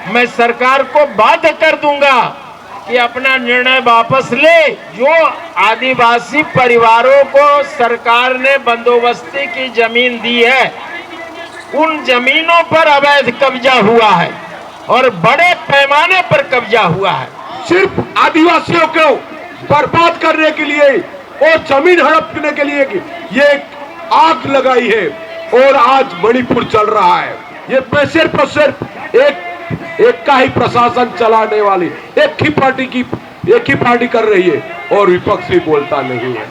मैं सरकार को बाध्य कर दूंगा कि अपना निर्णय वापस ले। जो आदिवासी परिवारों को सरकार ने बंदोबस्ती की जमीन दी है, उन जमीनों पर अवैध कब्जा हुआ है और बड़े पैमाने पर कब्जा हुआ है। सिर्फ आदिवासियों को बर्बाद करने के लिए और जमीन हड़पने के लिए ये आग लगाई है और आज मणिपुर चल रहा है। ये सिर्फ और सिर्फ एक का ही प्रशासन चलाने वाली एक ही पार्टी कर रही है और विपक्ष भी बोलता नहीं है।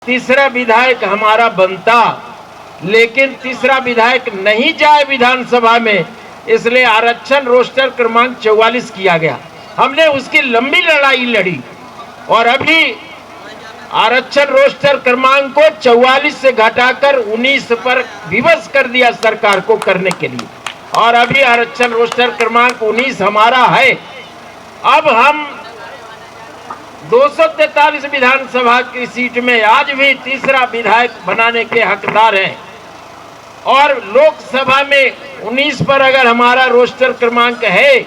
तीसरा विधायक हमारा बनता, लेकिन तीसरा विधायक नहीं जाए विधानसभा में, इसलिए आरक्षण रोस्टर क्रमांक 44 किया गया। हमने उसकी लंबी लड़ाई लड़ी और अभी आरक्षण रोस्टर क्रमांक को 44 से घटाकर 19 पर विवश कर दिया सरकार को करने के लिए, और अभी आरक्षण रोस्टर क्रमांक 19 हमारा है। अब हम 243 विधानसभा की सीट में आज भी तीसरा विधायक बनाने के हकदार हैं, और लोकसभा में 19 पर अगर हमारा रोस्टर क्रमांक है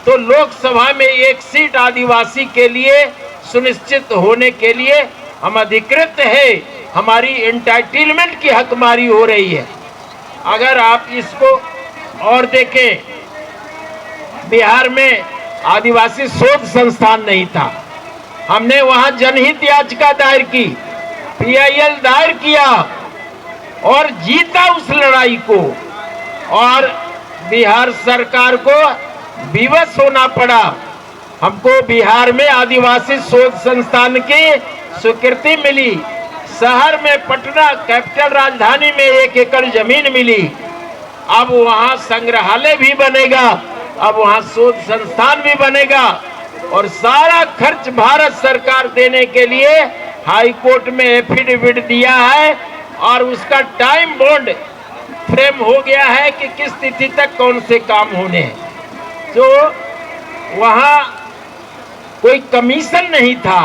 तो लोकसभा में एक सीट आदिवासी के लिए सुनिश्चित होने के लिए हम अधिकृत है। हमारी एंटाइटलमेंट की हकमारी हो रही है। अगर आप इसको और देखें, बिहार में आदिवासी शोध संस्थान नहीं था, हमने वहां जनहित याचिका दायर की, PIL दायर किया और जीता उस लड़ाई को, और बिहार सरकार को विवश होना पड़ा। हमको बिहार में आदिवासी शोध संस्थान की स्वीकृति मिली। शहर में पटना कैपिटल राजधानी में 1 एकड़ जमीन मिली। अब वहां संग्रहालय भी बनेगा, अब वहां शोध संस्थान भी बनेगा, और सारा खर्च भारत सरकार देने के लिए हाई कोर्ट में एफिडेविट दिया है, और उसका टाइम बॉन्ड फ्रेम हो गया है कि किस तिथि तक कौन से काम होने हैं। तो वहां कोई कमीशन नहीं था,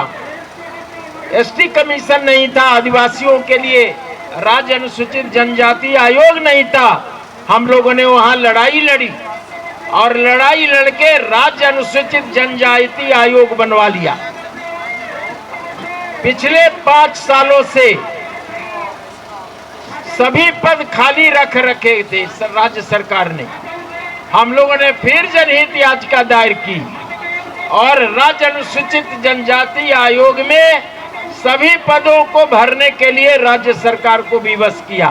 ST कमीशन नहीं था, आदिवासियों के लिए राज्य अनुसूचित जनजाति आयोग नहीं था। हम लोगों ने वहां लड़ाई लड़ी और लड़ाई लड़के राज्य अनुसूचित जनजाति आयोग बनवा लिया। पिछले 5 सालों से सभी पद खाली रख रखे थे राज्य सरकार ने। हम लोगों ने फिर जनहित याचिका दायर की और राज्य अनुसूचित जनजाति आयोग में सभी पदों को भरने के लिए राज्य सरकार को विवश किया,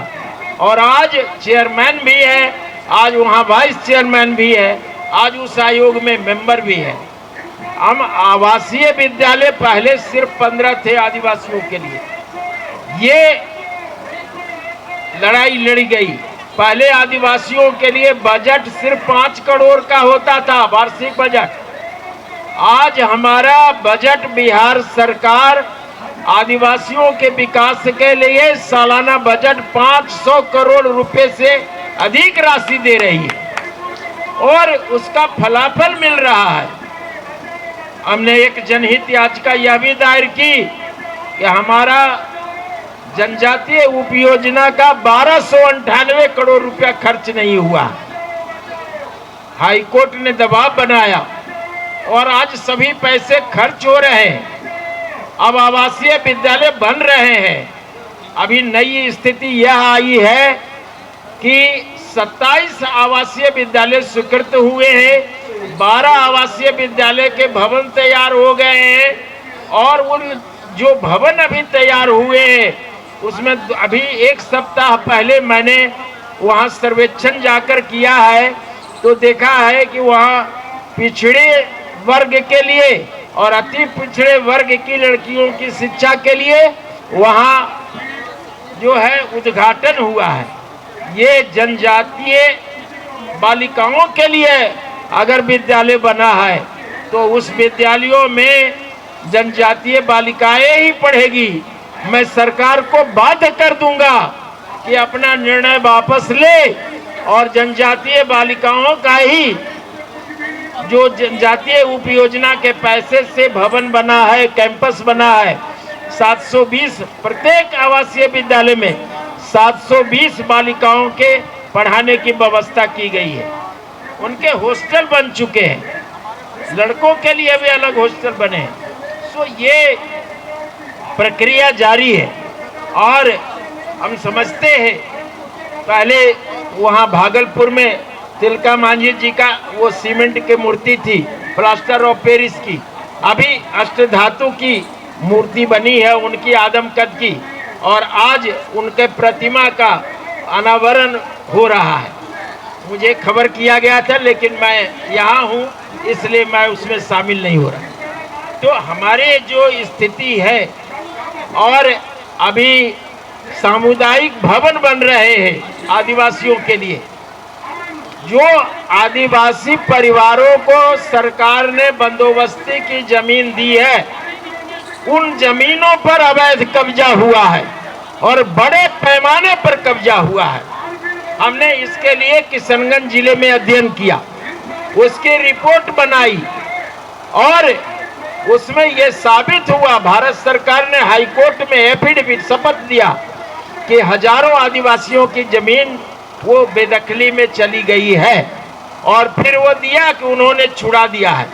और आज चेयरमैन भी है, आज वहां वाइस चेयरमैन भी है, आज उस आयोग में मेंबर भी है। हम आवासीय विद्यालय पहले सिर्फ 15 थे आदिवासियों के लिए, ये लड़ाई लड़ी गई। पहले आदिवासियों के लिए बजट सिर्फ 5 करोड़ का होता था वार्षिक बजट। आज हमारा बजट बिहार सरकार आदिवासियों के विकास के लिए सालाना बजट 500 करोड़ रुपए से अधिक राशि दे रही है और उसका फलाफल मिल रहा है। हमने एक जनहित याचिका यह भी दायर की कि हमारा जनजातीय उपयोजना का 1298 करोड़ रुपया खर्च नहीं हुआ। हाईकोर्ट ने दबाव बनाया और आज सभी पैसे खर्च हो रहे हैं। अब आवासीय विद्यालय बन रहे हैं। अभी नई स्थिति यह आई है कि 27 आवासीय विद्यालय स्वीकृत हुए हैं, 12 आवासीय विद्यालय के भवन तैयार हो गए हैं, और उन जो भवन अभी तैयार हुए हैं उसमें अभी 1 सप्ताह पहले मैंने वहां सर्वेक्षण जाकर किया है तो देखा है कि वहां पिछड़े वर्ग के लिए और अति पिछड़े वर्ग की लड़कियों की शिक्षा के लिए वहां जो है उद्घाटन हुआ है। ये जनजातीय बालिकाओं के लिए अगर विद्यालय बना है तो उस विद्यालयों में जनजातीय बालिकाएं ही पढ़ेगी। मैं सरकार को बाध्य कर दूंगा कि अपना निर्णय वापस ले और जनजातीय बालिकाओं का ही जो जनजातीय उपयोजना के पैसे से भवन बना है, कैंपस बना है, 720 प्रत्येक आवासीय विद्यालय में 720 बालिकाओं के पढ़ाने की व्यवस्था की गई है। उनके हॉस्टल बन चुके हैं, लड़कों के लिए भी अलग हॉस्टल बने हैं। सो ये प्रक्रिया जारी है और हम समझते हैं, पहले वहाँ भागलपुर में तिलका मांझी जी का वो सीमेंट की मूर्ति थी, प्लास्टर ऑफ पेरिस की, अभी अष्टधातु की मूर्ति बनी है उनकी आदमकद की, और आज उनके प्रतिमा का अनावरण हो रहा है। मुझे खबर किया गया था, लेकिन मैं यहाँ हूँ इसलिए मैं उसमें शामिल नहीं हो रहा। तो हमारे जो स्थिति है, और अभी सामुदायिक भवन बन रहे हैं आदिवासियों के लिए, जो आदिवासी परिवारों को सरकार ने बंदोबस्ती की जमीन दी है, उन जमीनों पर अवैध कब्जा हुआ है और बड़े पैमाने पर कब्जा हुआ है। हमने इसके लिए किशनगंज जिले में अध्ययन किया, उसकी रिपोर्ट बनाई और उसमें यह साबित हुआ, भारत सरकार ने हाई कोर्ट में एफिडेविट शपथ दिया कि हजारों आदिवासियों की जमीन वो बेदखली में चली गई है, और फिर वो दिया कि उन्होंने छुड़ा दिया है।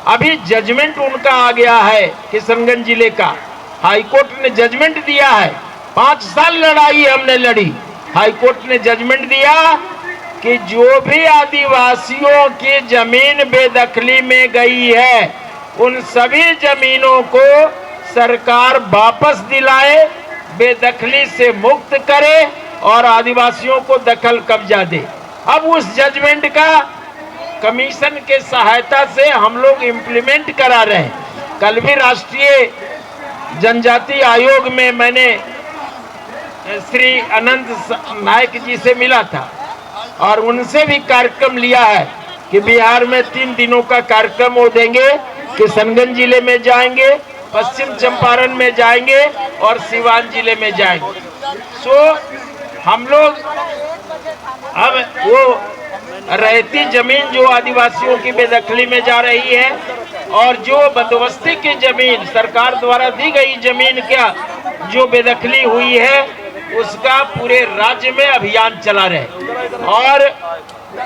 अभी जजमेंट उनका आ गया है, किशनगंज जिले का हाई कोर्ट ने जजमेंट दिया है। 5 साल लड़ाई हमने लड़ी, हाई कोर्ट ने जजमेंट दिया कि जो भी आदिवासियों की जमीन बेदखली में गई है, उन सभी जमीनों को सरकार वापस दिलाए, बेदखली से मुक्त करे और आदिवासियों को दखल कब्जा दे। अब उस जजमेंट का कमीशन के सहायता से हम लोग इम्प्लीमेंट करा रहे हैं। कल भी राष्ट्रीय जनजाति आयोग में मैंने श्री अनंत नायक जी से मिला था और उनसे भी कार्यक्रम लिया है कि बिहार में 3 दिनों का कार्यक्रम वो देंगे। किशनगंज जिले में जाएंगे, पश्चिम चंपारण में जाएंगे और सिवान जिले में जाएंगे। सो हम लोग अब वो रहती जमीन जो आदिवासियों की बेदखली में जा रही है और जो बंदोबस्ती की जमीन सरकार द्वारा दी गई जमीन क्या जो बेदखली हुई है, उसका पूरे राज्य में अभियान चला रहे। और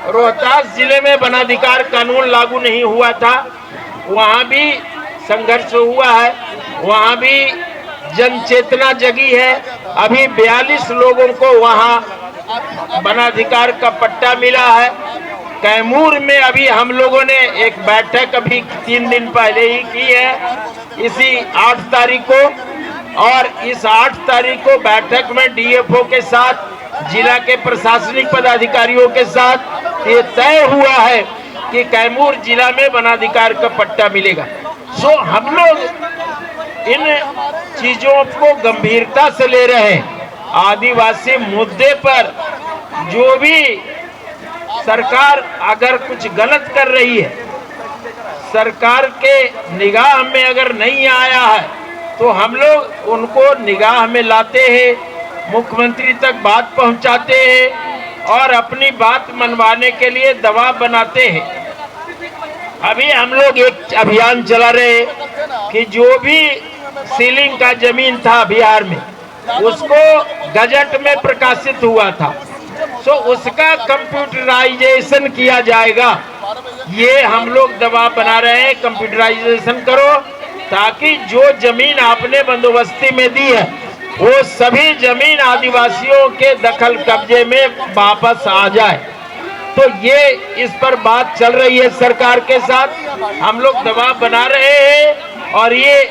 रोहतास जिले में वनाधिकार कानून लागू नहीं हुआ था, वहाँ भी संघर्ष हुआ है, वहाँ भी जन चेतना जगी है। अभी 42 लोगों को वहाँ वनाधिकार का पट्टा मिला है। कैमूर में अभी हम लोगों ने एक बैठक अभी 3 दिन पहले ही की है, इसी 8 तारीख को, और इस 8 तारीख को बैठक में डीएफओ के साथ, जिला के प्रशासनिक पदाधिकारियों के साथ ये तय हुआ है कि कैमूर जिला में वनाधिकार का पट्टा मिलेगा। सो हम लोग इन चीजों को गंभीरता से ले रहे हैं। आदिवासी मुद्दे पर जो भी सरकार अगर कुछ गलत कर रही है, सरकार के निगाह में अगर नहीं आया है, तो हम लोग उनको निगाह में लाते हैं, मुख्यमंत्री तक बात पहुंचाते हैं और अपनी बात मनवाने के लिए दबाव बनाते हैं। अभी हम लोग एक अभियान चला रहे हैं कि जो भी सीलिंग का जमीन था बिहार में, उसको गजट में प्रकाशित हुआ था, सो उसका कंप्यूटराइजेशन किया जाएगा। ये हम लोग दबाव बना रहे हैं, कंप्यूटराइजेशन करो, ताकि जो जमीन आपने बंदोबस्ती में दी है वो सभी जमीन आदिवासियों के दखल कब्जे में वापस आ जाए। तो ये इस पर बात चल रही है सरकार के साथ, हम लोग दबाव बना रहे हैं और ये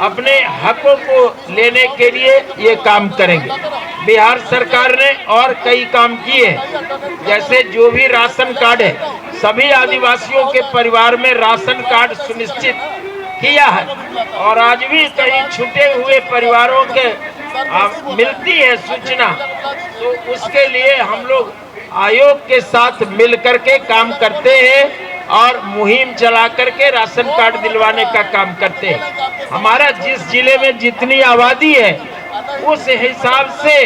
अपने हकों को लेने के लिए ये काम करेंगे। बिहार सरकार ने और कई काम किए, जैसे जो भी राशन कार्ड है, सभी आदिवासियों के परिवार में राशन कार्ड सुनिश्चित किया है, और आज भी कई छूटे हुए परिवारों के मिलती है सूचना, तो उसके लिए हम लोग आयोग के साथ मिल करके काम करते हैं और मुहिम चला करके राशन कार्ड दिलवाने का काम करते हैं। हमारा जिस जिले में जितनी आबादी है उस हिसाब से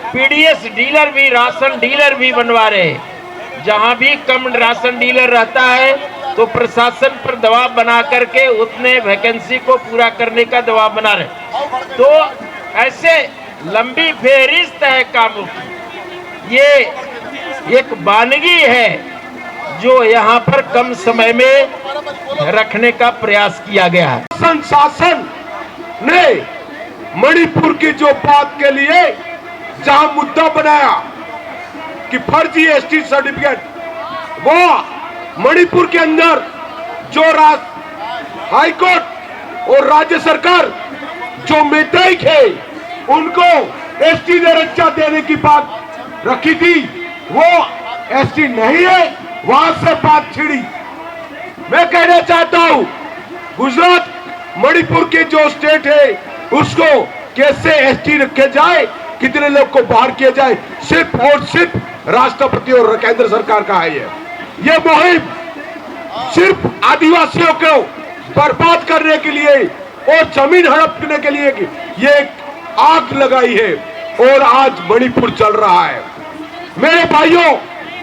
पीडीएस डीलर भी, राशन डीलर भी बनवा रहे हैं। जहां भी कम राशन डीलर रहता है तो प्रशासन पर दबाव बना करके उतने वैकेंसी को पूरा करने का दबाव बना रहे। तो ऐसे लंबी फेरिस्त है कामों की। ये एक वानगी है जो यहाँ पर कम समय में रखने का प्रयास किया गया है। शासन ने मणिपुर की जो बात के लिए जहां मुद्दा बनाया कि फर्जी एसटी सर्टिफिकेट, वो मणिपुर के अंदर जो हाईकोर्ट और राज्य सरकार जो मेधावी है उनको एसटी दर्जा देने की बात रखी थी, वो एसटी नहीं है, वहां से बात छिड़ी। मैं कहना चाहता हूं गुजरात मणिपुर के जो स्टेट है उसको कैसे एसटी रखे जाए, कितने लोग को बाहर किया जाए, सिर्फ और सिर्फ राष्ट्रपति और केंद्र सरकार का है। ये मुहिम सिर्फ आदिवासियों को बर्बाद करने के लिए और जमीन हड़पने के लिए ये एक आग लगाई है और आज मणिपुर चल रहा है। मेरे भाइयों,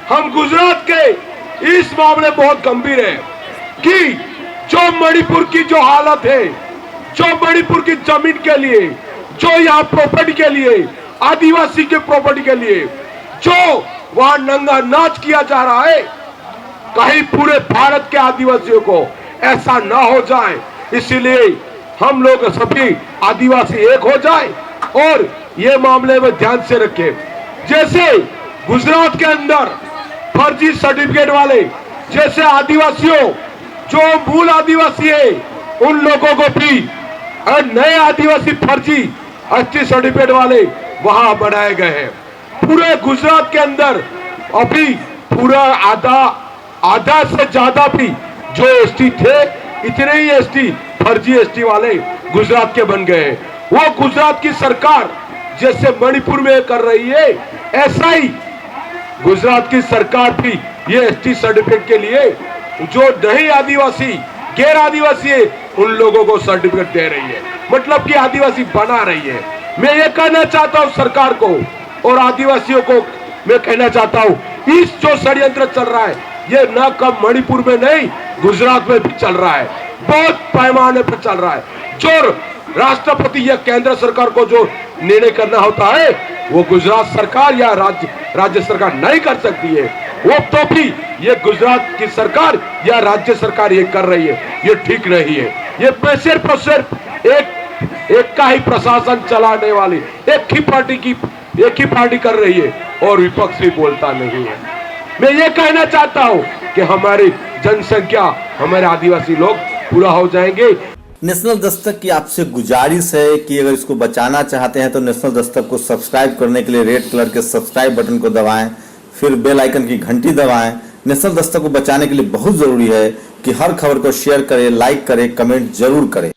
हम गुजरात के इस मामले बहुत गंभीर है कि जो मणिपुर की जो हालत है, जो मणिपुर की जमीन के लिए, जो यहाँ प्रॉपर्टी के लिए, आदिवासी के प्रॉपर्टी के लिए जो वहां नंगा नाच किया जा रहा है, कहीं पूरे भारत के आदिवासियों को ऐसा ना हो जाए, इसलिए हम लोग सभी आदिवासी एक हो जाए और ये मामले में ध्यान से रखें। जैसे गुजरात के अंदर फर्जी सर्टिफिकेट वाले, जैसे आदिवासियों जो मूल आदिवासी है उन लोगों को भी और नए आदिवासी फर्जी एसटी सर्टिफिकेट वाले वहां बनाए गए हैं। पूरे गुजरात के अंदर अभी पूरा आधा से ज्यादा भी जो एसटी थे, इतने ही एसटी फर्जी एसटी वाले गुजरात के बन गए। वो गुजरात की सरकार जैसे मणिपुर में कर रही है, ऐसा ही गुजरात की सरकार भी ये एसटी सर्टिफिकेट के लिए जो नहीं आदिवासी, गैर आदिवासी है, उन लोगों को सर्टिफिकेट दे रही है, मतलब कि आदिवासी बना रही है। मैं ये कहना चाहता हूं सरकार को और आदिवासियों को, मैं कहना चाहता हूं इस जो षड्यंत्र चल रहा है ये न कब मणिपुर में नहीं, गुजरात में भी चल रहा है, बहुत पैमाने पर चल रहा है। जो राष्ट्रपति या केंद्र सरकार को जो निर्णय करना होता है वो गुजरात सरकार या राज्य सरकार नहीं कर सकती है, वो तो भी ये गुजरात की सरकार या राज्य सरकार ये कर रही है, ये ठीक नहीं है। ये सिर्फ और सिर्फ एक का ही प्रशासन चलाने वाली एक ही पार्टी कर रही है और विपक्ष भी बोलता नहीं है। मैं ये कहना चाहता हूं कि हमारी जनसंख्या, हमारे आदिवासी लोग पूरा हो जाएंगे। नेशनल दस्तक की आपसे गुजारिश है कि अगर इसको बचाना चाहते हैं तो नेशनल दस्तक को सब्सक्राइब करने के लिए रेड कलर के सब्सक्राइब बटन को दबाएं, फिर बेल आइकन की घंटी दबाएं। नेशनल दस्तक को बचाने के लिए बहुत जरूरी है कि हर खबर को शेयर करें, लाइक करें, कमेंट जरूर करें।